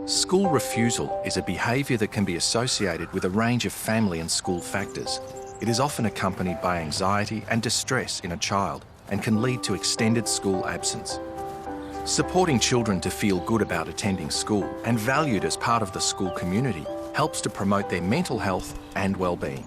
School refusal is a behaviour that can be associated with a range of family and school factors. It is often accompanied by anxiety and distress in a child and can lead to extended school absence. Supporting children to feel good about attending school and valued as part of the school community helps to promote their mental health and well-being.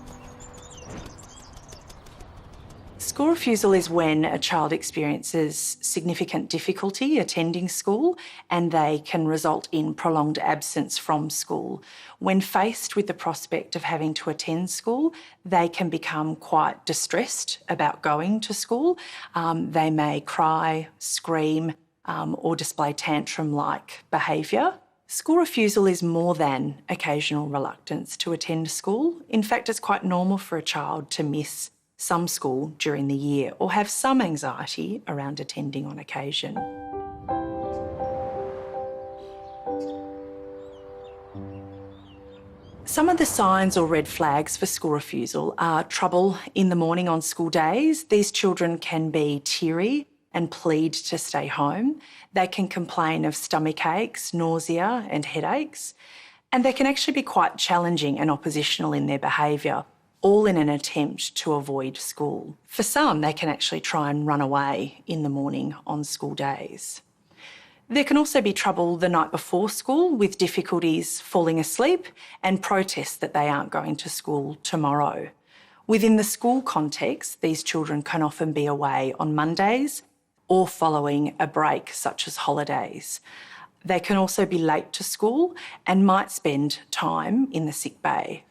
School refusal is when a child experiences significant difficulty attending school and they can result in prolonged absence from school. When faced with the prospect of having to attend school, they can become quite distressed about going to school. They may cry, scream, or display tantrum-like behaviour. School refusal is more than occasional reluctance to attend school. In fact, it's quite normal for a child to miss some school during the year or have some anxiety around attending on occasion. Some of the signs or red flags for school refusal are trouble in the morning on school days. These children can be teary and plead to stay home. They can complain of stomach aches, nausea and headaches, and they can actually be quite challenging and oppositional in their behaviour, all in an attempt to avoid school. For some, they can actually try and run away in the morning on school days. There can also be trouble the night before school with difficulties falling asleep and protests that they aren't going to school tomorrow. Within the school context, these children can often be away on Mondays or following a break such as holidays. They can also be late to school and might spend time in the sick bay.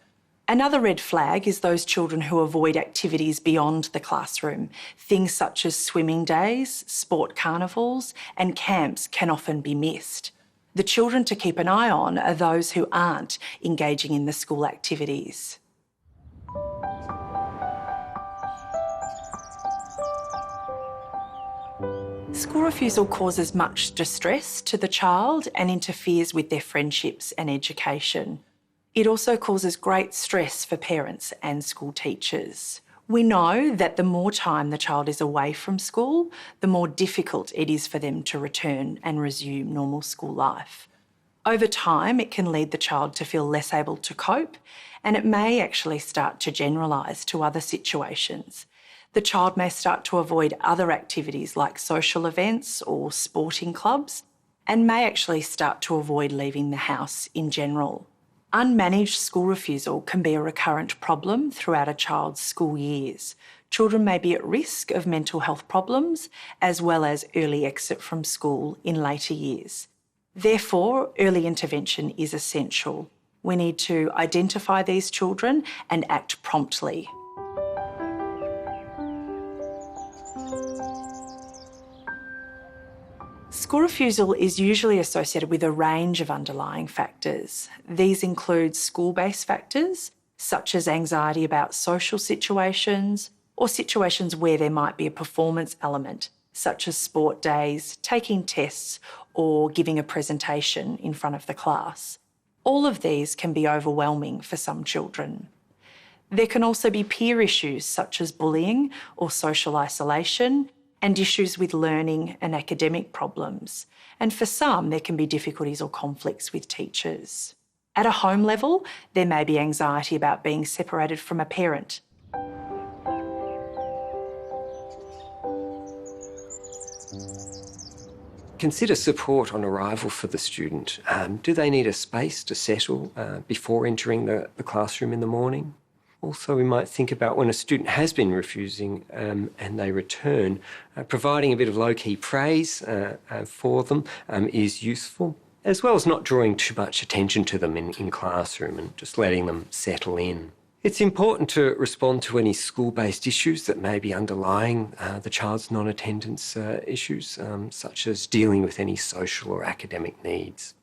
Another red flag is those children who avoid activities beyond the classroom. Things such as swimming days, sport carnivals and camps can often be missed. The children to keep an eye on are those who aren't engaging in the school activities. School refusal causes much distress to the child and interferes with their friendships and education. It also causes great stress for parents and school teachers. We know that the more time the child is away from school, the more difficult it is for them to return and resume normal school life. Over time, it can lead the child to feel less able to cope, and it may actually start to generalise to other situations. The child may start to avoid other activities like social events or sporting clubs, and may actually start to avoid leaving the house in general. Unmanaged school refusal can be a recurrent problem throughout a child's school years. Children may be at risk of mental health problems as well as early exit from school in later years. Therefore, early intervention is essential. We need to identify these children and act promptly. School refusal is usually associated with a range of underlying factors. These include school-based factors, such as anxiety about social situations or situations where there might be a performance element, such as sport days, taking tests or giving a presentation in front of the class. All of these can be overwhelming for some children. There can also be peer issues such as bullying or social isolation, and issues with learning and academic problems. And for some, there can be difficulties or conflicts with teachers. At a home level, there may be anxiety about being separated from a parent. Consider support on arrival for the student. Do they need a space to settle before entering the classroom in the morning? Also, we might think about when a student has been refusing and they return, providing a bit of low-key praise for them is useful, as well as not drawing too much attention to them in classroom and just letting them settle in. It's important to respond to any school-based issues that may be underlying the child's non-attendance issues, such as dealing with any social or academic needs.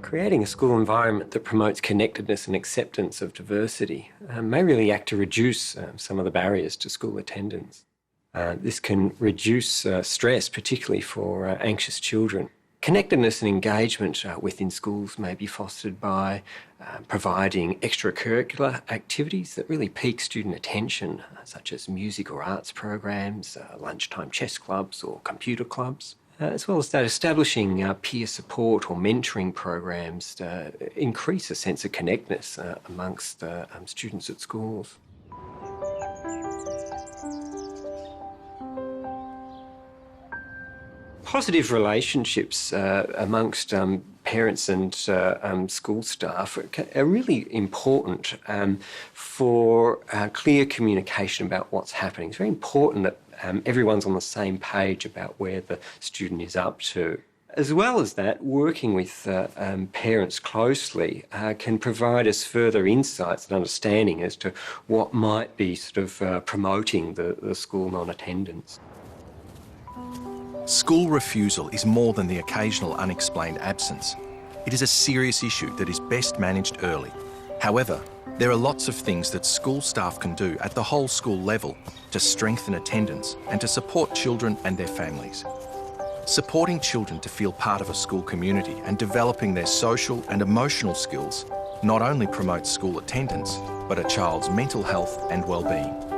Creating a school environment that promotes connectedness and acceptance of diversity may really act to reduce some of the barriers to school attendance. This can reduce stress, particularly for anxious children. Connectedness and engagement within schools may be fostered by providing extracurricular activities that really pique student attention, such as music or arts programs, lunchtime chess clubs or computer clubs. As well as that, establishing peer support or mentoring programs to increase a sense of connectedness amongst students at schools. Positive relationships amongst parents and school staff are really important for clear communication about what's happening. It's very important that everyone's on the same page about where the student is up to. As well as that, working with parents closely can provide us further insights and understanding as to what might be sort of promoting the school non-attendance. School refusal is more than the occasional unexplained absence. It is a serious issue that is best managed early. However, there are lots of things that school staff can do at the whole school level to strengthen attendance and to support children and their families. Supporting children to feel part of a school community and developing their social and emotional skills not only promotes school attendance, but a child's mental health and well-being.